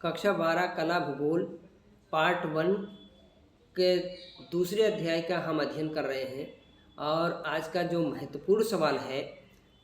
कक्षा 12 कला भूगोल पार्ट 1 के दूसरे अध्याय का हम अध्ययन कर रहे हैं। और आज का जो महत्वपूर्ण सवाल है,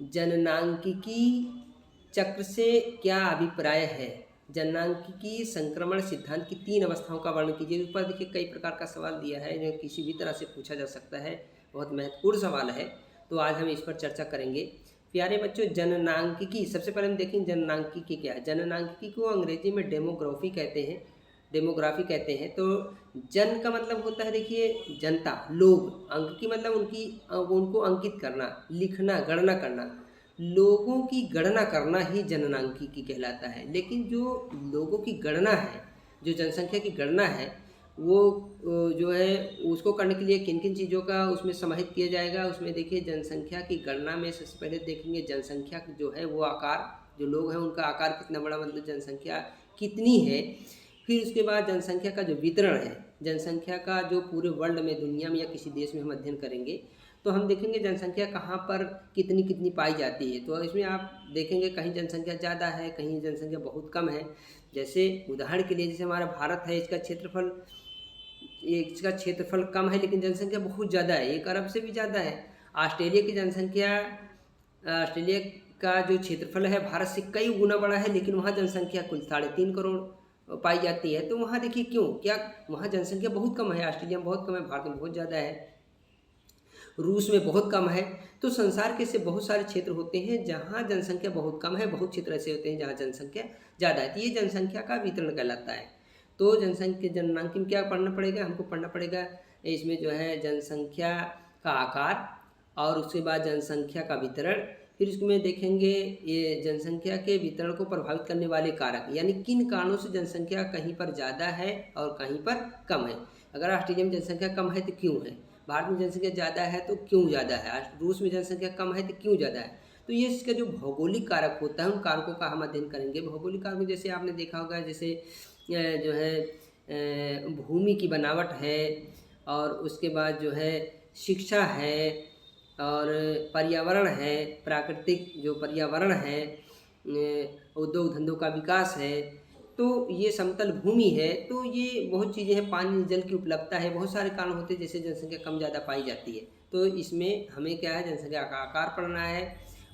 जननांकिकी चक्र से क्या अभिप्राय है। जननांकिकी संक्रमण सिद्धांत की 3 अवस्थाओं का वर्णन कीजिए। ऊपर देखिए कई प्रकार का सवाल दिया है जो किसी भी तरह से पूछा जा सकता है, बहुत महत्वपूर्ण सवाल है, तो आज हम इस पर चर्चा करेंगे। प्यारे बच्चों, जननांकिकी, सबसे पहले हम देखें जननांकिकी क्या है। जननांकिकी को अंग्रेजी में डेमोग्राफी कहते हैं, डेमोग्राफी कहते हैं। तो जन का मतलब होता है, देखिए जनता, लोग। अंक की मतलब उनको अंकित करना, लिखना, गणना करना। लोगों की गणना करना ही जननांकिकी कहलाता है। लेकिन जो लोगों की गणना है, जो जनसंख्या की गणना है, वो जो है उसको करने के लिए किन किन चीज़ों का उसमें समाहित किया जाएगा। उसमें देखिए जनसंख्या की गणना में सबसे पहले देखेंगे जनसंख्या जो है वो आकार, जो लोग हैं उनका आकार कितना बड़ा, मतलब जनसंख्या कितनी है। फिर उसके बाद जनसंख्या का जो वितरण है, जनसंख्या का जो पूरे वर्ल्ड में, दुनिया में या किसी देश में हम अध्ययन करेंगे, तो हम देखेंगे जनसंख्या कहाँ पर कितनी कितनी पाई जाती है। तो इसमें आप देखेंगे कहीं जनसंख्या ज़्यादा है, कहीं जनसंख्या बहुत कम है। जैसे उदाहरण के लिए, जैसे हमारा भारत है, इसका क्षेत्रफल कम है लेकिन जनसंख्या बहुत ज़्यादा है, 1 अरब से भी ज़्यादा है। ऑस्ट्रेलिया की जनसंख्या, ऑस्ट्रेलिया का जो क्षेत्रफल है भारत से कई गुना बड़ा है, लेकिन वहाँ जनसंख्या कुल 3.5 करोड़ पाई जाती है। तो वहाँ देखिए क्यों, क्या वहाँ जनसंख्या बहुत कम है, ऑस्ट्रेलिया में बहुत कम है, भारत में बहुत ज़्यादा है, रूस में बहुत कम है। तो संसार के ऐसे बहुत सारे क्षेत्र होते हैं जहाँ जनसंख्या बहुत कम है, बहुत क्षेत्र ऐसे होते हैं जहाँ जनसंख्या ज़्यादा है। तो ये जनसंख्या का वितरण कहलाता है। तो जनसंख्या जननांकी में क्या पढ़ना पड़ेगा, हमको पढ़ना पड़ेगा इसमें जो है जनसंख्या का आकार, और उसके बाद जनसंख्या का वितरण। फिर इसमें देखेंगे ये जनसंख्या के वितरण को प्रभावित करने वाले कारक, यानी किन कारणों से जनसंख्या कहीं पर ज़्यादा है और कहीं पर कम है। अगर ऑस्ट्रेलिया में जनसंख्या कम है तो क्यों है, भारत में जनसंख्या ज़्यादा है तो क्यों ज़्यादा है, रूस में जनसंख्या कम है तो क्यों ज़्यादा है। तो ये इसका जो भौगोलिक कारक होता है, उन कारकों का हम अध्ययन करेंगे। भौगोलिक कारक जैसे आपने देखा होगा, जैसे जो है भूमि की बनावट है, और उसके बाद जो है शिक्षा है, और पर्यावरण है, प्राकृतिक जो पर्यावरण है, उद्योग धंधों का विकास है, तो ये समतल भूमि है। तो ये बहुत चीज़ें हैं, पानी जल की उपलब्धता है, बहुत सारे कारण होते हैं जैसे जनसंख्या कम ज़्यादा पाई जाती है। तो इसमें हमें क्या है, जनसंख्या का आकार पढ़ना है,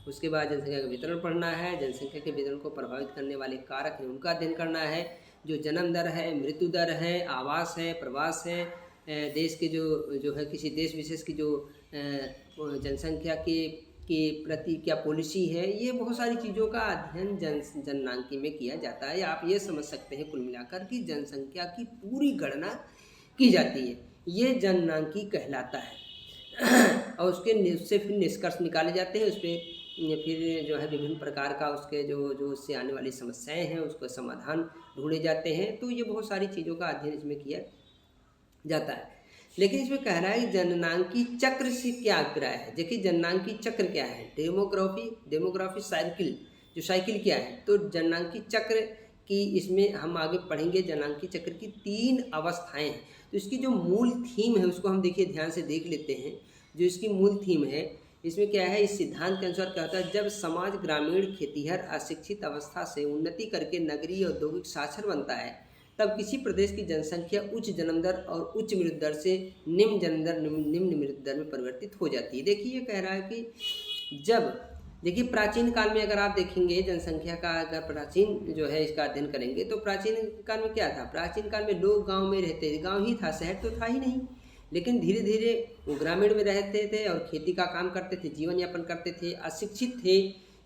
उसके बाद जनसंख्या का वितरण पढ़ना है, जनसंख्या के वितरण को प्रभावित करने वाले कारक हैं उनका अध्ययन करना है, जो जन्म दर है, मृत्यु दर है, आवास है, प्रवास है, देश के जो है किसी देश विशेष की जो जनसंख्या के प्रति क्या पॉलिसी है, ये बहुत सारी चीज़ों का अध्ययन जननांकी में किया जाता है। आप ये समझ सकते हैं कुल मिलाकर कि जनसंख्या की पूरी गणना की जाती है, ये जननांकी कहलाता है। और उससे फिर निष्कर्ष निकाले जाते हैं, उस पर फिर जो है विभिन्न प्रकार का उसके जो उससे आने वाली समस्याएं हैं उसको समाधान ढूंढे जाते हैं। तो ये बहुत सारी चीज़ों का अध्ययन इसमें किया जाता है। लेकिन इसमें कह रहा है कि जननांकी चक्र से क्या अभिप्राय है। देखिए जननांकी चक्र क्या है, डेमोग्राफी साइकिल, जो साइकिल क्या है। तो जननांकी चक्र की इसमें हम आगे पढ़ेंगे। जननांकी चक्र की 3 अवस्थाएं हैं। तो इसकी जो मूल थीम है उसको हम देखिए ध्यान से देख लेते हैं। जो इसकी मूल थीम है, इसमें क्या है, इस सिद्धांत के अनुसार क्या होता है, जब समाज ग्रामीण खेतीहर अशिक्षित अवस्था से उन्नति करके नगरीय औद्योगिक साक्षर बनता है, तब किसी प्रदेश की जनसंख्या उच्च जन्म दर और उच्च मृत्यु दर से निम्न जन्म दर निम्न मृत्यु दर में परिवर्तित हो जाती है। देखिए ये कह रहा है कि जब देखिए प्राचीन काल में अगर आप देखेंगे जनसंख्या का, अगर प्राचीन जो है इसका अध्ययन करेंगे, तो प्राचीन काल में क्या था, प्राचीन काल में लोग गाँव में रहते थे, गाँव ही था, शहर तो था ही नहीं। लेकिन धीरे धीरे वो ग्रामीण में रहते थे और खेती का काम करते थे, जीवन यापन करते थे, अशिक्षित थे,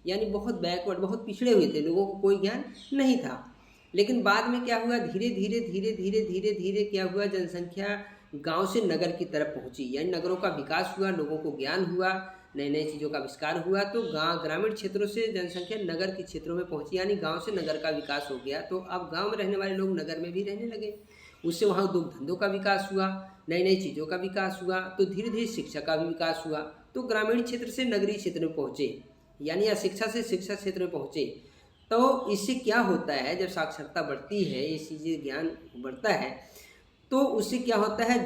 यानी बहुत बैकवर्ड, बहुत पिछड़े हुए थे, लोगों को कोई ज्ञान नहीं था। लेकिन बाद में क्या हुआ, धीरे धीरे क्या हुआ, जनसंख्या गांव से नगर की तरफ पहुंची, यानी नगरों का विकास हुआ, लोगों को ज्ञान हुआ, नई नई चीज़ों का आविष्कार हुआ। तो ग्रामीण क्षेत्रों से जनसंख्या नगर के क्षेत्रों में पहुंची, यानी गांव से नगर का विकास हो गया। तो अब गांव में रहने वाले लोग नगर में भी रहने लगे, उससे वहाँ उद्योग धंधों का विकास हुआ, नई नई चीज़ों का विकास हुआ। तो धीरे धीरे शिक्षा का भी विकास हुआ। तो ग्रामीण क्षेत्र से नगरीय क्षेत्र में पहुँचे, यानी अशिक्षा से शिक्षा क्षेत्र में पहुँचे। तो इससे क्या होता है, जब साक्षरता बढ़ती है, ये चीज़ें ज्ञान बढ़ता है, तो उससे क्या होता है,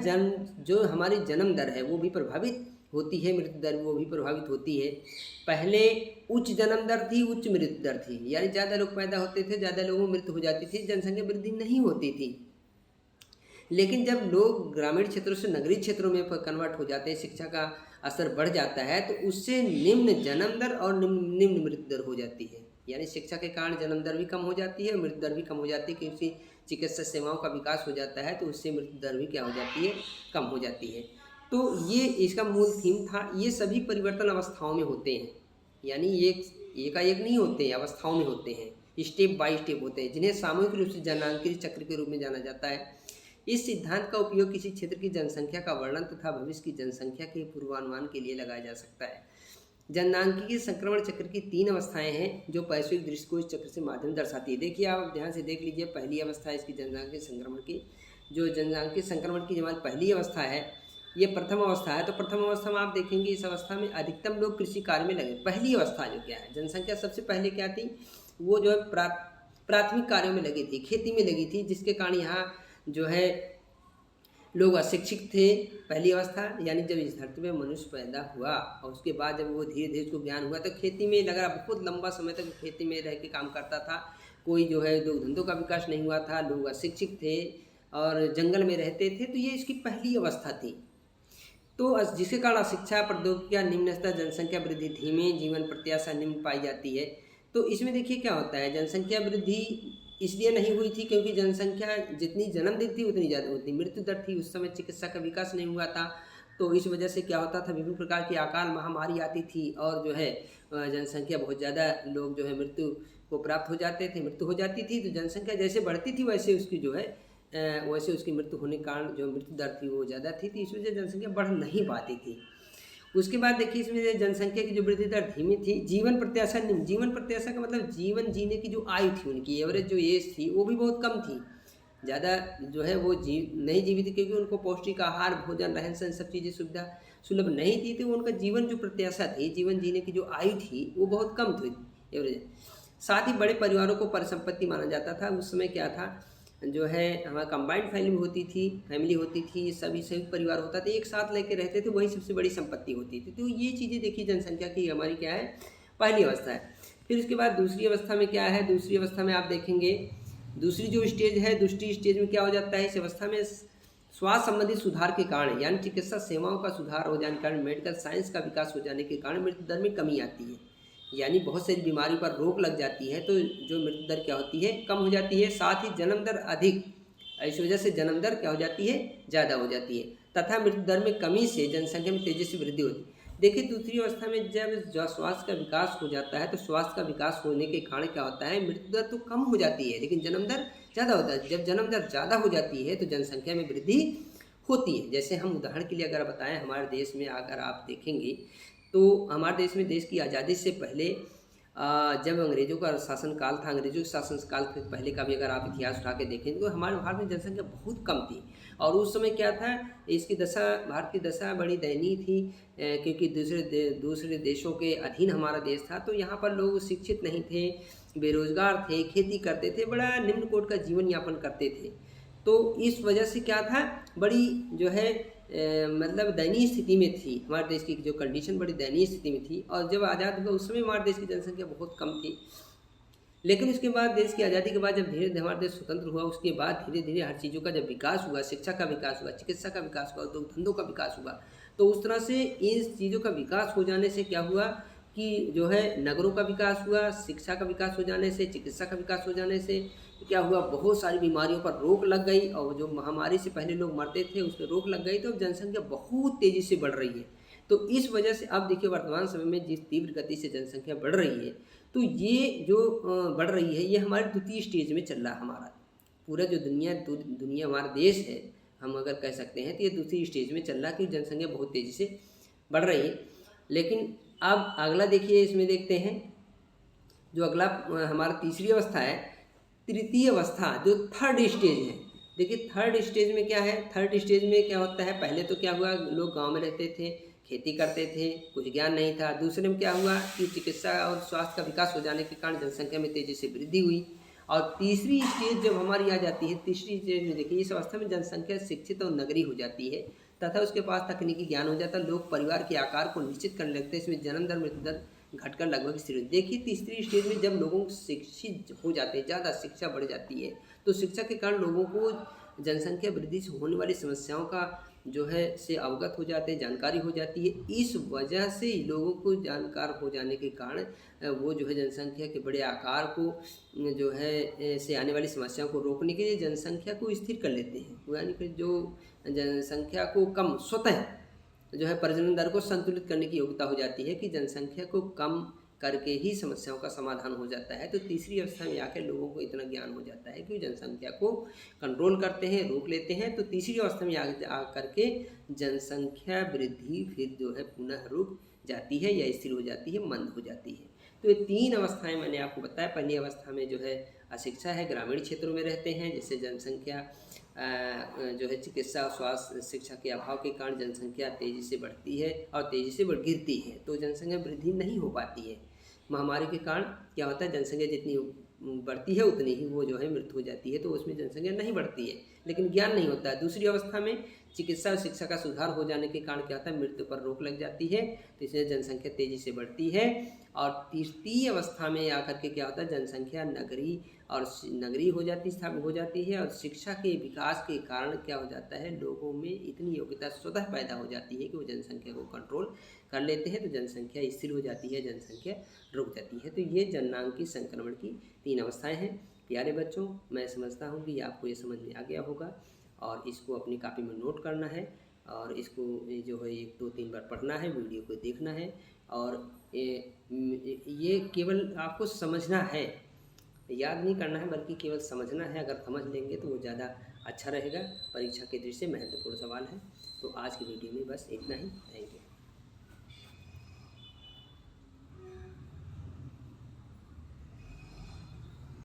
जो हमारी जन्म दर है वो भी प्रभावित होती है, मृत्यु दर वो भी प्रभावित होती है। पहले उच्च जन्म दर थी, उच्च मृत्यु दर थी, यानी ज़्यादा लोग पैदा होते थे, ज़्यादा लोगों की मृत्यु हो जाती थी, जनसंख्या वृद्धि नहीं होती थी। लेकिन जब लोग ग्रामीण क्षेत्रों से नगरीय क्षेत्रों में कन्वर्ट हो जाते हैं, शिक्षा का असर बढ़ जाता है, तो उससे निम्न जन्म दर और निम्न मृत्यु दर हो जाती है। यानी शिक्षा के कारण जन्म दर भी कम हो जाती है, मृत्यु दर भी कम हो जाती है, क्योंकि चिकित्सा सेवाओं का विकास हो जाता है, तो उससे मृत्यु दर भी क्या हो जाती है, कम हो जाती है। तो ये इसका मूल थीम था। ये सभी परिवर्तन अवस्थाओं में होते हैं, यानी एकाएक नहीं होते हैं, अवस्थाओं में होते हैं, स्टेप बाय स्टेप होते हैं, जिन्हें सामूहिक रूप से जनांकीय चक्र के रूप में जाना जाता है। इस सिद्धांत का उपयोग किसी क्षेत्र की जनसंख्या का वर्णन तथा भविष्य की जनसंख्या के पूर्वानुमान के लिए लगाया जा सकता है। जननांकीय संक्रमण चक्र की 3 अवस्थाएं हैं जो वैश्विक दृष्टि को इस चक्र से माध्यम दर्शाती है। देखिए, आप ध्यान से देख लीजिए, पहली अवस्था है इसकी जननांकीय संक्रमण की, जो जननांकीय संक्रमण की हमारी पहली अवस्था है, ये प्रथम अवस्था है। तो प्रथम अवस्था में आप देखेंगे, इस अवस्था में अधिकतम लोग कृषि कार्य में लगे। पहली अवस्था जो क्या है, जनसंख्या सबसे पहले क्या थी, वो जो है प्राथमिक कार्यों में लगी थी, खेती में लगी थी, जिसके कारण यहाँ जो है लोग अशिक्षित थे। पहली अवस्था, यानी जब इस धरती में मनुष्य पैदा हुआ और उसके बाद जब वो धीरे धीरे उसको ज्ञान हुआ, तो खेती में लगा, बहुत लंबा समय तक खेती में रह के काम करता था। कोई जो है लोग धंधों का विकास नहीं हुआ था, लोग अशिक्षित थे और जंगल में रहते थे। तो ये इसकी पहली अवस्था थी। तो जिसके कारण अशिक्षा, प्रौद्योगिकी, निम्न स्तर, जनसंख्या वृद्धि धीमे, जीवन प्रत्याशा निम्न पाई जाती है। तो इसमें देखिए क्या होता है, जनसंख्या वृद्धि इसलिए नहीं हुई थी क्योंकि जनसंख्या जितनी जन्म दिन थी उतनी ज़्यादा होती, मृत्यु दर थी, उस समय चिकित्सा का विकास नहीं हुआ था। तो इस वजह से क्या होता था, विभिन्न प्रकार की अकाल महामारी आती थी और जो है जनसंख्या बहुत ज़्यादा, लोग जो है मृत्यु को प्राप्त हो जाते थे, मृत्यु हो जाती थी। तो जनसंख्या जैसे बढ़ती थी वैसे उसकी जो है वैसे उसकी मृत्यु होने के कारण जो मृत्यु दर थी वो ज़्यादा थी, तो इस वजह से जनसंख्या बढ़ नहीं पाती थी। उसके बाद देखिए, इसमें जनसंख्या की जो वृद्धि दर धीमी थी। जीवन प्रत्याशा निम्न, जीवन प्रत्याशा का मतलब जीवन जीने की जो आयु थी, उनकी एवरेज जो एज थी वो भी बहुत कम थी, ज़्यादा जो है वो नहीं जीवित, क्योंकि उनको पौष्टिक आहार, भोजन, रहन सहन सब चीज़ें सुविधा सुलभ नहीं थी। तो उनका जीवन जो प्रत्याशा थी, जीवन जीने की जो आयु थी वो बहुत कम थी एवरेज। साथ ही बड़े परिवारों को परिसंपत्ति माना जाता था। उस समय क्या था, जो है हमारा कंबाइंड फैमिली होती थी, सभी संयुक्त परिवार होता था, एक साथ लेके रहते थे, वही सबसे बड़ी संपत्ति होती थी। तो ये चीज़ें देखिए, जनसंख्या की हमारी क्या है, पहली अवस्था है। फिर उसके बाद दूसरी अवस्था में क्या है, दूसरी अवस्था में आप देखेंगे, दूसरी जो स्टेज है, दूसरी स्टेज में क्या हो जाता है, इस अवस्था में स्वास्थ्य संबंधी सुधार के कारण, यानी चिकित्सा सेवाओं का सुधार हो जाने के कारण, मेडिकल साइंस का विकास हो जाने के कारण मृत्यु दर में कमी आती है, यानी बहुत सारी बीमारियों पर रोक लग जाती है। तो जो मृत्यु दर क्या होती है, कम हो जाती है। साथ ही जन्म दर अधिक, इस वजह से जन्म दर क्या हो जाती है, ज़्यादा हो जाती है, तथा मृत्यु दर में कमी से जनसंख्या में तेजी से वृद्धि होती है। देखिए, दूसरी अवस्था में जब स्वास्थ्य का विकास हो जाता है, तो स्वास्थ्य का विकास होने के कारण क्या होता है, मृत्यु दर तो कम हो जाती है, लेकिन जन्म दर ज़्यादा होता है। जब जन्म दर ज़्यादा हो जाती है तो जनसंख्या में वृद्धि होती है। जैसे हम उदाहरण के लिए अगर बताएं, हमारे देश में अगर आप देखेंगे, तो हमारे देश में, देश की आज़ादी से पहले जब अंग्रेज़ों का शासनकाल था, अंग्रेज़ों के शासनकाल से पहले का भी अगर आप इतिहास उठा के देखें, तो हमारे भारत में जनसंख्या बहुत कम थी। और उस समय क्या था, इसकी दशा, भारत की दशा बड़ी दयनीय थी, क्योंकि दूसरे देशों के अधीन हमारा देश था। तो यहाँ पर लोग शिक्षित नहीं थे, बेरोजगार थे, खेती करते थे, बड़ा निम्न कोटि का जीवन यापन करते थे। तो इस वजह से क्या था, बड़ी जो है मतलब दयनीय स्थिति में थी हमारे देश की जो कंडीशन, बड़ी दयनीय स्थिति में थी। और जब आज़ाद हुआ उस समय हमारे देश की जनसंख्या बहुत कम थी। लेकिन उसके बाद, देश की आज़ादी के बाद, जब धीरे धीरे हमारा देश स्वतंत्र हुआ, उसके बाद धीरे धीरे हर चीज़ों का जब विकास हुआ, शिक्षा का विकास हुआ, चिकित्सा का विकास हुआ, तो धंधों का विकास हुआ, तो उस तरह से इन चीज़ों का विकास हो जाने से क्या हुआ कि जो है नगरों का विकास हुआ, शिक्षा का विकास हो जाने से, चिकित्सा का विकास हो जाने से क्या हुआ, बहुत सारी बीमारियों पर रोक लग गई। और जो महामारी से पहले लोग मरते थे, उस पर रोक लग गई। तो अब जनसंख्या बहुत तेज़ी से बढ़ रही है। तो इस वजह से अब देखिए, वर्तमान समय में जिस तीव्र गति से जनसंख्या बढ़ रही है, तो ये जो बढ़ रही है, ये हमारे द्वितीय स्टेज में चल रहा है। हमारा पूरा जो दुनिया हमारा देश है, हम अगर कह सकते हैं, तो ये द्वितीय स्टेज में चल रहा है कि जनसंख्या बहुत तेज़ी से बढ़ रही है। लेकिन अब अगला देखिए, इसमें देखते हैं, जो अगला हमारा तीसरी अवस्था है, तृतीय अवस्था जो थर्ड स्टेज है। देखिए, थर्ड स्टेज में क्या है, थर्ड स्टेज में क्या होता है, पहले तो क्या हुआ, लोग गांव में रहते थे, खेती करते थे, कुछ ज्ञान नहीं था। दूसरे में क्या हुआ कि चिकित्सा और स्वास्थ्य का विकास हो जाने के कारण जनसंख्या में तेज़ी से वृद्धि हुई। और तीसरी स्टेज जब हमारी आ जाती है, तीसरी स्टेज में देखिए, इस अवस्था में जनसंख्या शिक्षित और नगरीय हो जाती है। तथा उसके पास तकनीकी ज्ञान हो जाता है, लोग परिवार के आकार को निश्चित करने लगते हैं। इसमें जन्म दर मृत्यु दर घटकर लगभग स्थिर होती है। देखिए तीसरी स्टेज में जब लोगों शिक्षित हो जाते हैं, ज़्यादा शिक्षा बढ़ जाती है, तो शिक्षा के कारण लोगों को जनसंख्या वृद्धि से होने वाली समस्याओं का जो है से अवगत हो जाते हैं, जानकारी हो जाती है। इस वजह से लोगों को जानकार हो जाने के कारण वो जो है जनसंख्या के बड़े आकार को जो है से आने वाली समस्याओं को रोकने के लिए जनसंख्या को स्थिर कर लेते हैं। यानी कि जो जनसंख्या को कम स्वतः जो है प्रजनन दर को संतुलित करने की योग्यता हो जाती है कि जनसंख्या को कम करके ही समस्याओं का समाधान हो जाता है। तो तीसरी अवस्था में आकर लोगों को इतना ज्ञान हो जाता है कि जनसंख्या को कंट्रोल करते हैं, रोक लेते हैं। तो तीसरी अवस्था में आकर के जनसंख्या वृद्धि फिर जो है पुनः रुक जाती है या स्थिर हो जाती है, मंद हो जाती है। तो ये 3 अवस्थाएं मैंने आपको बताया। पहली अवस्था में जो है अशिक्षा है, ग्रामीण क्षेत्रों में रहते हैं, जिससे जनसंख्या जो है चिकित्सा और स्वास्थ्य शिक्षा के अभाव के कारण जनसंख्या तेज़ी से बढ़ती है और तेज़ी से गिरती है, तो जनसंख्या वृद्धि नहीं हो पाती है। महामारी के कारण क्या होता है, जनसंख्या जितनी बढ़ती है उतनी ही वो जो है मृत्यु हो जाती है, तो उसमें जनसंख्या नहीं बढ़ती है, लेकिन ज्ञान नहीं होता है। दूसरी अवस्था में चिकित्सा और शिक्षा का सुधार हो जाने के कारण क्या होता है, मृत्यु पर रोक लग जाती है, तो इसलिए जनसंख्या तेज़ी से बढ़ती है। और तीसरी अवस्था में आकर के क्या होता है, जनसंख्या नगरीय हो जाती है और शिक्षा के विकास के कारण क्या हो जाता है, लोगों में इतनी योग्यता स्वतः पैदा हो जाती है कि वो जनसंख्या को कंट्रोल कर लेते हैं, तो जनसंख्या स्थिर हो जाती है, जनसंख्या रुक जाती है। तो ये जननांगी संक्रमण की 3 अवस्थाएं हैं। प्यारे बच्चों, मैं समझता हूँ कि आपको ये समझ में आ गया होगा और इसको अपनी कॉपी में नोट करना है और इसको जो है 1, 2, 3 बार पढ़ना है, वीडियो को देखना है और ये केवल आपको समझना है, याद नहीं करना है, बल्कि केवल समझना है। अगर समझ लेंगे तो वो ज़्यादा अच्छा रहेगा, परीक्षा के दृष्टि से महत्वपूर्ण सवाल है। तो आज की वीडियो में बस इतना ही। Thank you.